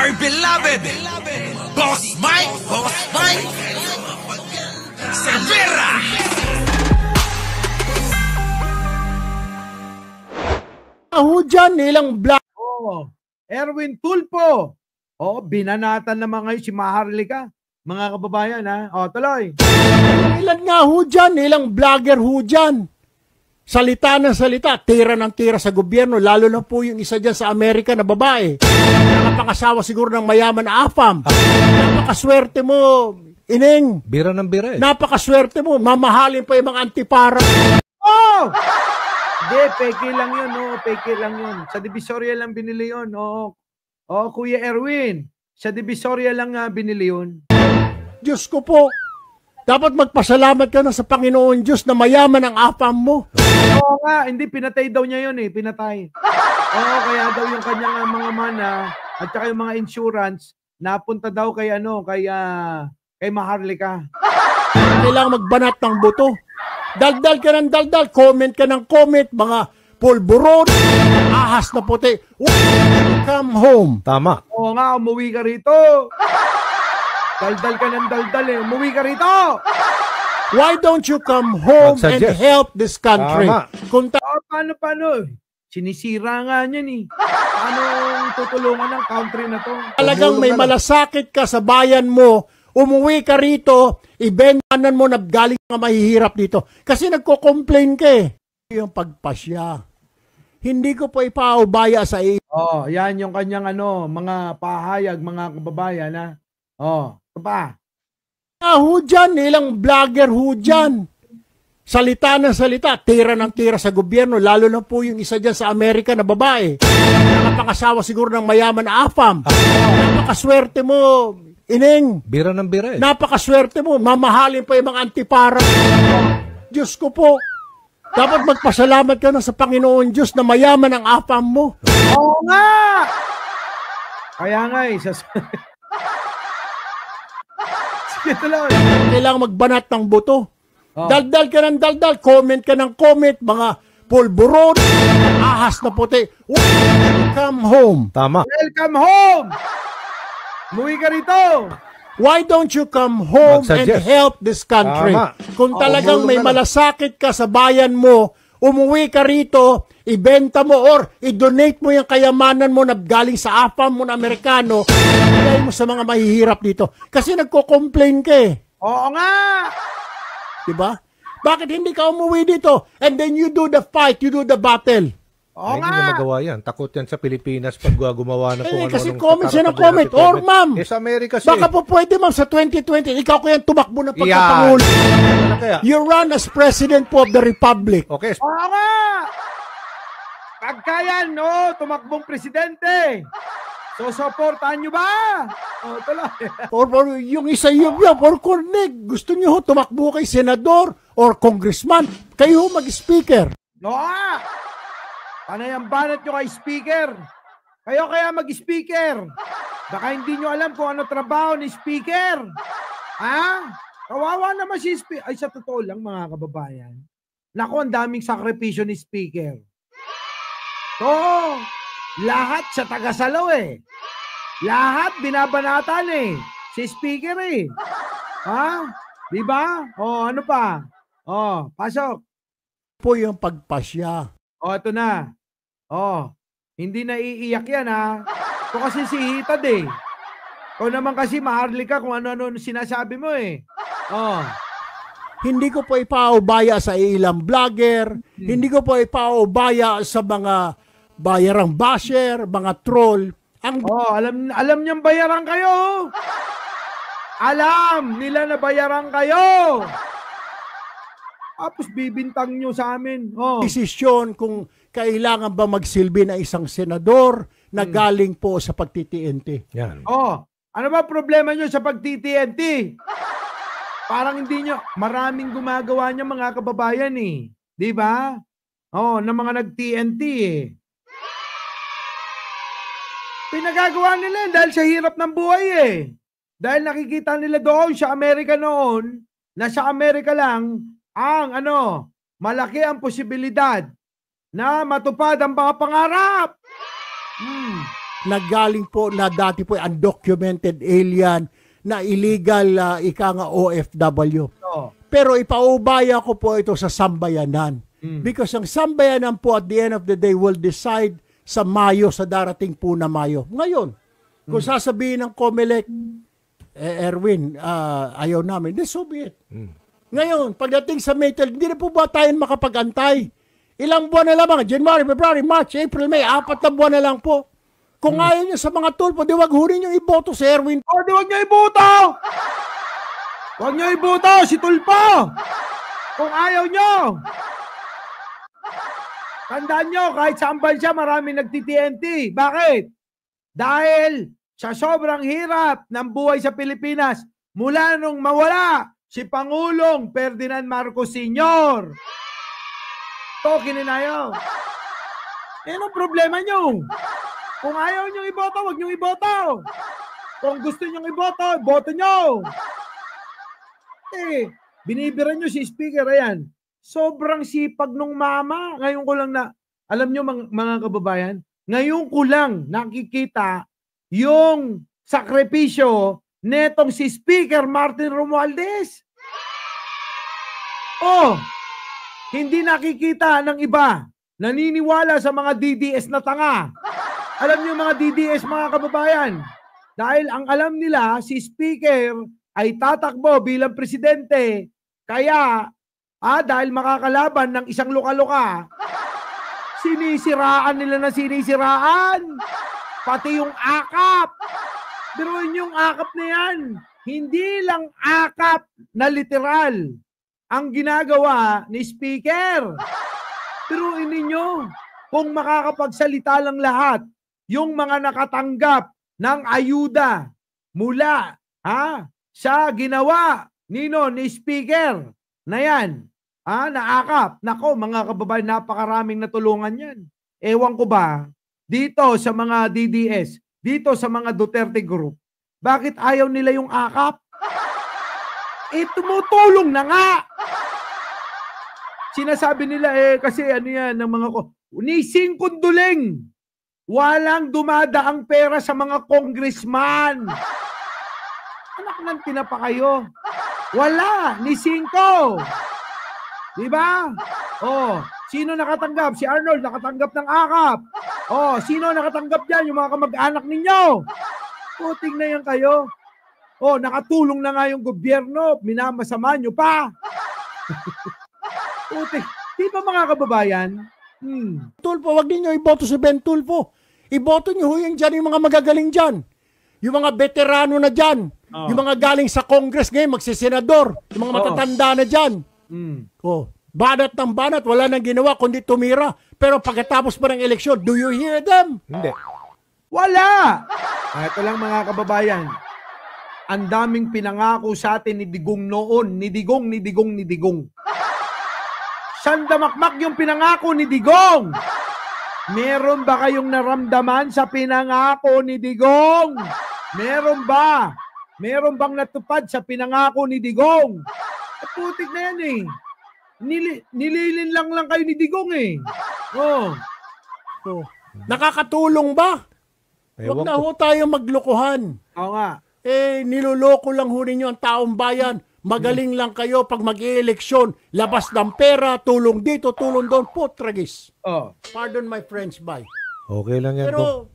my beloved Boss Mike Cervera. Dyan, nilang black. Oh, Erwin Tulpo. Oh, binanatan naman ngayon si Maharlika. Mga kababayan, ha? Oh, tuloy. Ilan nga dyan, nilang vlogger dyan. Salita ng salita, tira ng tira sa gobyerno, lalo na po yung isa dyan sa Amerika na babae. Nakapangasawa siguro ng mayaman na AFAM. Napakaswerte mo, Ining. Bira ng bira eh. Napakaswerte mo, mamahalin pa yung mga antipara. Oh! Hindi, peke lang yun, oh. Peke lang yun. Sa Divisoria lang binili yun, oh. Oh, Kuya Erwin. Sa Divisoria lang binili yun. Diyos ko po, dapat magpasalamat ka na sa Panginoon Diyos na mayaman ang AFAM mo. Oo nga, hindi, pinatay daw niya yun eh, pinatay. Oo, kaya daw yung kanyang mga mana at saka yung mga insurance, napunta daw kay kay Maharlika. Kailangan magbanat ng buto. Daldal ka ng daldal, comment ka ng comment, mga pulburon, ahas na puti. Come home. Tama. Oo nga, umuwi ka rito. Daldal ka ng daldal eh, umuwi ka rito. Why don't you come home and help this country? Tama. Paano? Sinisira nga niyan eh. Paano tutulungan ng country na to? Talagang may malasakit ka sa bayan mo, umuwi ka rito, ibentanan mo na galing ka mahihirap dito. Kasi nagko-complain ka eh. Yung pagpasya. Hindi ko po ipaubaya sa iyo. Oh, yan yung kanyang mga pahayag, mga kababayan ha. Oh, ito pa. Dyan, nilang vlogger dyan. Salita ng salita, tira ng tira sa gobyerno, lalo na po yung isa dyan sa Amerika na babae. Nakapangasawa siguro ng mayaman na AFAM. Napakaswerte mo, Ining. Bira ng bira eh. Napakaswerte mo, mamahalin pa yung mga antipara. Diyos ko po, dapat magpasalamat ka na sa Panginoon Diyos na mayaman ang AFAM mo. Oo nga! Kaya nga eh, sige tuloy. Kailangan magbanat ng buto. Daldal ka ng daldal, comment ka ng comment, mga pulburon, ahas na puti. Welcome home. Tama. Welcome home! Umuwi ka rito. Why don't you come home and help this country? Tama. Kung talagang may malasakit ka sa bayan mo, umuwi ka rito, ibenta mo or i-donate mo yung kayamanan mo na galing sa AFAM mo na Amerikano, ibigay mo sa mga mahihirap dito. Kasi nagko-complain ka eh. Oo nga! Diba? Bakit hindi ka umuwi dito? And then you do the fight, you do the battle. Oo Hindi nga! niya magawa yan. Takot yan sa Pilipinas pag gumawa na kung ano-ano. Kasi comment siya ng comment. Or ma'am, sa Amerika siya. baka po pwede ma'am sa 2020, ikaw kaya tumakbo ng pagkapangulo. You run as President po of the Republic. Okay. Oo nga! Pagka yan, no, tumakbong presidente. So, supportahan nyo ba? O, tuloy. Or yung isa yung or connect. Gusto nyo tumakbo kay senador or congressman. Kayo mag-speaker. No, panay ang banat nyo kay speaker. Kayo kaya mag-speaker. Baka hindi nyo alam kung ano trabaho ni speaker. Ha? Kawawa naman si speaker. Ay, sa totoo lang mga kababayan. Naku, ang daming sakripisyo ni speaker. Lahat sa tagasalaw eh. Lahat binabanatan eh. Si speaker eh. Ha? Diba? O, ano pa? O, pasok. Po yung pagpasya. O, ito na. O, hindi na iiyak yan ha. Ito kasi si Hitad eh. O naman kasi Maharlika kung ano-ano sinasabi mo eh. O. Hindi ko po ipaubaya sa ilang vlogger. Hindi ko po ipaubaya sa mga bayarang basher, mga troll. Alam niyang bayaran kayo. Alam nila na bayaran kayo. Tapos bibintang nyo sa amin. Desisyon kung kailangan ba magsilbi na isang senador na galing po sa pagtitienti. Yan. Ano ba problema nyo sa pagtitienti? Parang hindi nyo, maraming gumagawa niya mga kababayan eh. Di ba? Na mga nag-TNT eh. Pinagagawa nila dahil sa hirap ng buhay eh. Dahil nakikita nila doon sa Amerika noon, na sa Amerika lang, ang malaki ang posibilidad na matupad ang mga pangarap. naggaling po na dati po undocumented alien na illegal ika nga OFW. Oh. Pero ipaubaya ko po ito sa sambayanan. Because ang sambayanan po at the end of the day will decide sa Mayo, sa darating po na Mayo. Ngayon, kung sasabihin ng COMELEC, Erwin, ayaw namin, then so be it. Ngayon, pagdating sa May 12, hindi na po ba tayo makapag-antay? Ilang buwan na lamang, January, February, March, April, May, 4 na buwan na lang po. Kung ayaw nyo sa mga tulpo, di wag hunin yung iboto si Erwin. O, di wag nyo iboto! Wag nyo iboto, si Tulpo! Kung ayaw nyo! Tandaan nyo, kahit saan bansa, marami nagti-TNT. Bakit? Dahil sa sobrang hirap ng buhay sa Pilipinas, mula nung mawala si Pangulong Ferdinand Marcos Sr. Ito, kininayo. Anong problema nyo? Kung ayaw nyo iboto, wag nyo iboto. Kung gusto nyo iboto, iboto nyo. Binibira nyo si Speaker, ayan. Sobrang sipag nung mama. Ngayon ko lang na, alam nyo mga kababayan, ngayon ko lang nakikita yung sakripisyo netong si Speaker Martin Romualdez. Oh, hindi nakikita ng iba. Naniniwala sa mga DDS na tanga. Alam nyo mga DDS mga kababayan, dahil ang alam nila si Speaker ay tatakbo bilang presidente, kaya dahil makakalaban ng isang luka-luka, sinisiraan nila na sinisiraan. Pati yung akap. Pero yung akap na yan, hindi lang akap na literal ang ginagawa ni Speaker. Pero ninyo, kung makakapagsalita lang lahat, yung mga nakatanggap ng ayuda mula sa ginawa ni Speaker na yan, naakap. Nako, mga kababayan, napakaraming natulungan yan. Ewan ko ba, dito sa mga DDS, dito sa mga Duterte Group, bakit ayaw nila yung akap? Tumutulong na nga. Sinasabi nila kasi ano yan, ng mga ni Singkunduling, walang dumadaang pera sa mga congressman. Anak ng tinapa kayo. Wala, ni Singko. Diba? Oh, sino nakatanggap? Si Arnold nakatanggap ng akap. Oh, sino nakatanggap dyan? Yung mga kamag-anak ninyo. Puting na yan kayo. Oh, nakatulong na nga yung gobyerno. Minamasama nyo pa. Puting. Di ba mga kababayan? Tulfo, wag ninyo iboto si Ben Tulfo. Iboto nyo yung dyan, yung mga magagaling dyan. Yung mga veterano na dyan. Yung mga galing sa Congress ngayon, magsisenador. Yung mga matatanda na dyan. Banat ng banat, wala nang ginawa kundi tumira. Pero pagkatapos pa ng eleksyon, do you hear them? Hindi. Wala! Ito lang mga kababayan. Ang daming pinangako sa atin ni Digong noon. Ni Digong. Sandamakmak yung pinangako ni Digong. Meron ba kayong naramdaman sa pinangako ni Digong? Meron ba? Meron bang natupad sa pinangako ni Digong? Putik na yan eh. Nililin lang kayo ni Digong eh. Nakakatulong ba? Huwag na ho tayo maglokohan. Oo nga. Niloloko lang ho ninyo ang taong bayan. Magaling lang kayo pag mag-i-eleksyon. Labas ng pera, tulong dito, tulong doon. Tragis. Pardon my French, bye. Okay lang yan. Pero,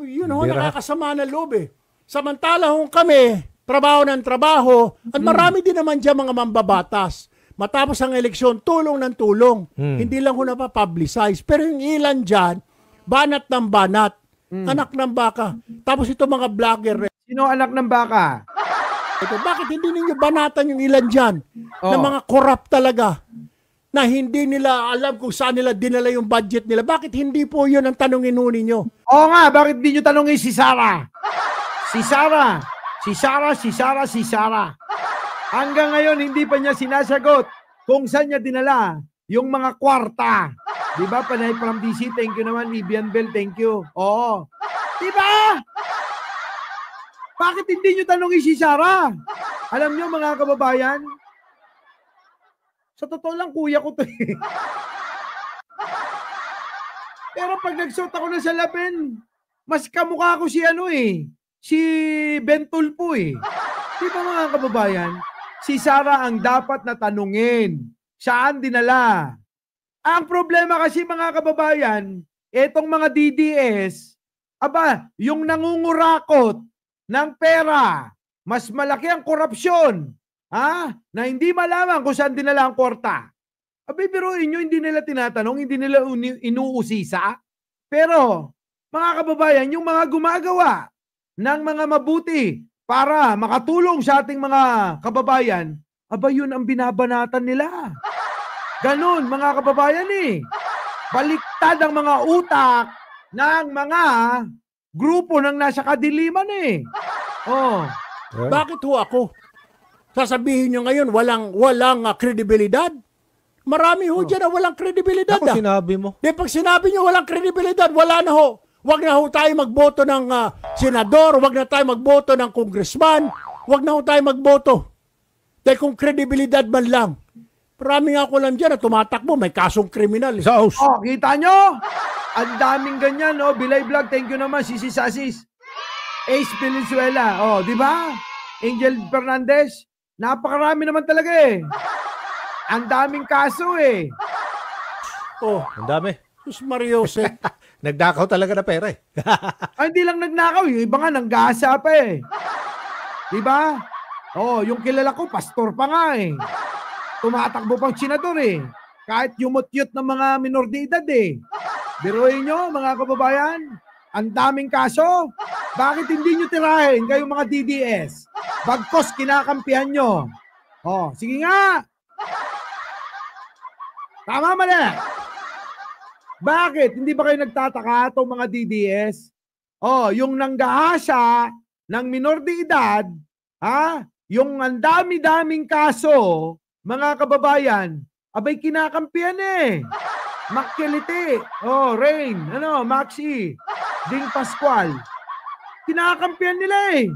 yun ho, nakakasama na loob eh. Samantala ho kami, trabaho ng trabaho, at marami din naman dyan mga mambabatas. Matapos ang eleksyon, tulong ng tulong. Hindi lang ho napapublicize. Pero yung ilan dyan, banat ng banat. Anak ng baka. Tapos ito mga vlogger. Sino anak ng baka? Bakit hindi ninyo banatan yung ilan dyan na mga corrupt talaga na hindi nila alam kung saan nila dinala yung budget nila? Bakit hindi po yun ang tanongin ho ninyo? Oo nga, bakit di nyo tanongin si Sara? Si Sara. Hanggang ngayon, hindi pa niya sinasagot kung saan niya dinala yung mga kwarta. Diba, Panay from DC, thank you naman. Ibian Bell, thank you. Oo. Diba? Bakit hindi nyo tanongin si Sara? Alam nyo mga kababayan, sa totoo lang kuya ko to eh. Pero pag nagsuot ako ng salamin, Mas kamukha ko si si Ben Tulfo eh. Di ba mga kababayan? Si Sara ang dapat na tanungin. Saan dinala? Ang problema kasi mga kababayan, etong mga DDS, yung nangungurakot ng pera, mas malaki ang korupsyon, na hindi malaman kung saan dinala ang kwarta. Biruin nyo, hindi nila tinatanong, hindi nila inuusisa. Pero, mga kababayan, yung mga gumagawa ng mga mabuti para makatulong sa ating mga kababayan, yun ang binabanatan nila. Ganon, mga kababayan eh. Baliktad ang mga utak ng mga grupo ng nasa kadiliman eh. Bakit ho ako? Sasabihin nyo ngayon, walang kredibilidad? Marami ho dyan na walang kredibilidad. Ako sinabi mo. Pag sinabi nyo walang kredibilidad, wala na ho. Wag na ho tayo magboto ng senador, wag na tayo magboto ng congressman, wag na ho tayo magboto. Dahil kung kredibilidad man lang, marami nga ko lang dyan na tumatakbo, may kasong kriminal. Kita nyo? Ang daming ganyan, Bilay Vlog, thank you naman, Sisi Sasis. Ace Valenzuela, di ba? Angel Fernandez, napakarami naman talaga eh. Ang daming kaso eh. Ang dami. Sus Mariose. Nagdakaw talaga na pera eh. Hindi lang nagnakaw, yung iba nga nanggasa pa eh. Di ba? Yung kilala ko, pastor pa nga eh. Tumatakbo pang senador eh. Kahit yumot-yut ng mga minor de edad eh. Biruin nyo, mga kababayan, ang daming kaso. Bakit hindi nyo tirahin kayo mga DDS? Bagkos kinakampihan nyo. Sige nga. Tama mali. Bakit? Hindi ba kayo nagtataka itong mga DDS? Yung nanggahasa ng minor de edad, yung ang dami-daming kaso, mga kababayan, kinakampihan eh. Makiliti, Rain, Maxi, Ding Pascual. Kinakampihan nila eh.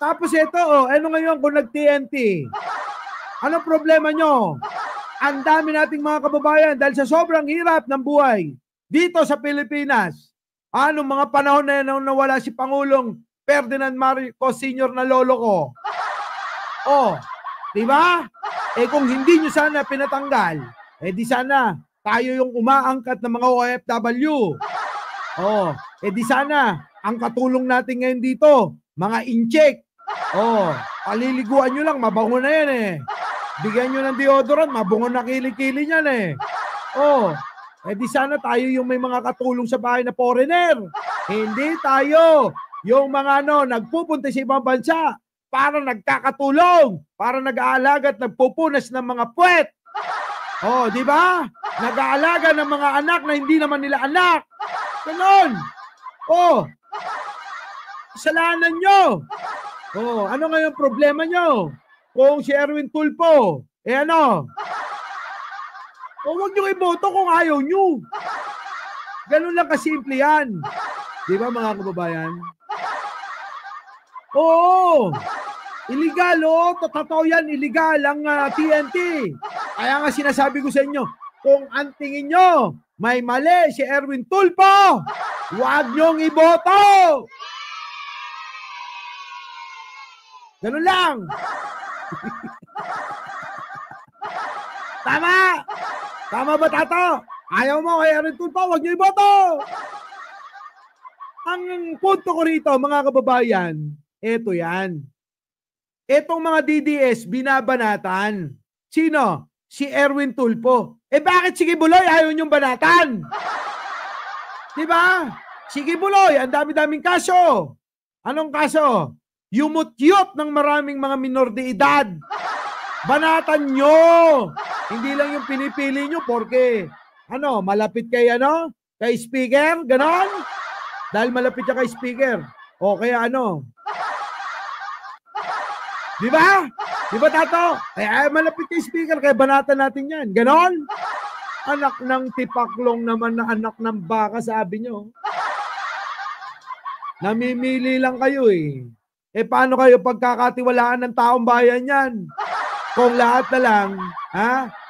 Tapos ito, ano ngayon kung nag-TNT? Ano problema nyo? Ang dami nating mga kababayan dahil sa sobrang hirap ng buhay dito sa Pilipinas. Anong mga panahon na yan nawala si Pangulong Ferdinand Marcos Sr. na lolo ko? Diba? Kung hindi nyo sana pinatanggal, di sana tayo yung umaangkat ng mga OFW. Di sana ang katulong natin ngayon dito, mga incheck. Paliliguan nyo lang, mabango na yan eh. Bigyan nyo ng deodorant, mabungo na kilikili niyan eh. Di sana tayo yung may mga katulong sa bahay na foreigner. Hindi tayo yung mga nagpupunta sa ibang bansa para nagkakatulong, para nag-aalaga at nagpupunas ng mga puwet. Di ba? Nag-aalaga ng mga anak na hindi naman nila anak. Ganon. Kasalanan nyo. Ano ngayon problema nyo? Kung si Erwin Tulfo, huwag nyo iboto kung ayaw nyo. Ganun lang kasimple yan. Di ba mga kababayan? Illegal, totoo yan, illegal ang TNT. Kaya nga sinasabi ko sa inyo, kung ang tingin nyo may mali si Erwin Tulfo, huwag nyong iboto. Ganun lang. Tama! Tama ba, Tato? Ayaw mo kay Erwin Tulfo, huwag nyo iboto! Ang punto ko rito, mga kababayan, eto yan. Etong mga DDS, binabanatan. Sino? Si Erwin Tulfo. Bakit si Kibuloy ayaw nyong banatan? Diba? Si Kibuloy, ang dami-daming kaso. Anong kaso? Yumut-yut ng maraming mga minor de edad. Banatan nyo. Hindi lang yung pinipili nyo porque malapit kay kay speaker, ganon. Dahil malapit siya kay speaker. O kaya Di ba? Di ba, Tato? Malapit kay speaker, kaya banatan natin yan. Ganon? Anak ng tipaklong naman na anak ng baka, sabi nyo. Namimili lang kayo eh. Paano kayo pagkakatiwalaan ng taong bayan yan? Kung lahat na lang,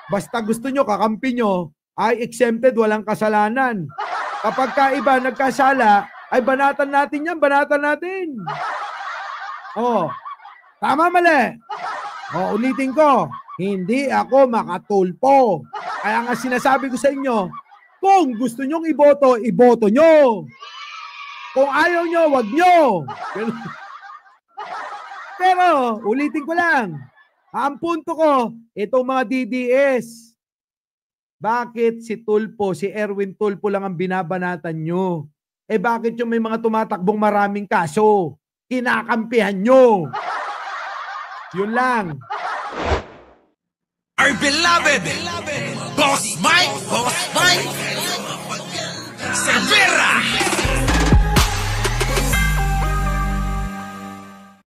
basta gusto nyo, kakampi nyo, ay exempted, walang kasalanan. Kapag ka iba nagkasala, Ay, banatan natin yan, banatan natin. Oh, tama mali. Oh, ulitin ko. Hindi ako makatulpo. Kaya nga sinasabi ko sa inyo, kung gusto nyong iboto, iboto nyo. Kung ayaw nyo, wag nyo. Pero, ulitin ko lang. Ang punto ko, itong mga DDS, bakit si Tulpo, si Erwin Tulpo lang ang binabanatan nyo? Eh bakit yung may mga tumatakbong maraming kaso? Kinakampihan nyo. Yun lang. Our beloved Boss Mike Cervera.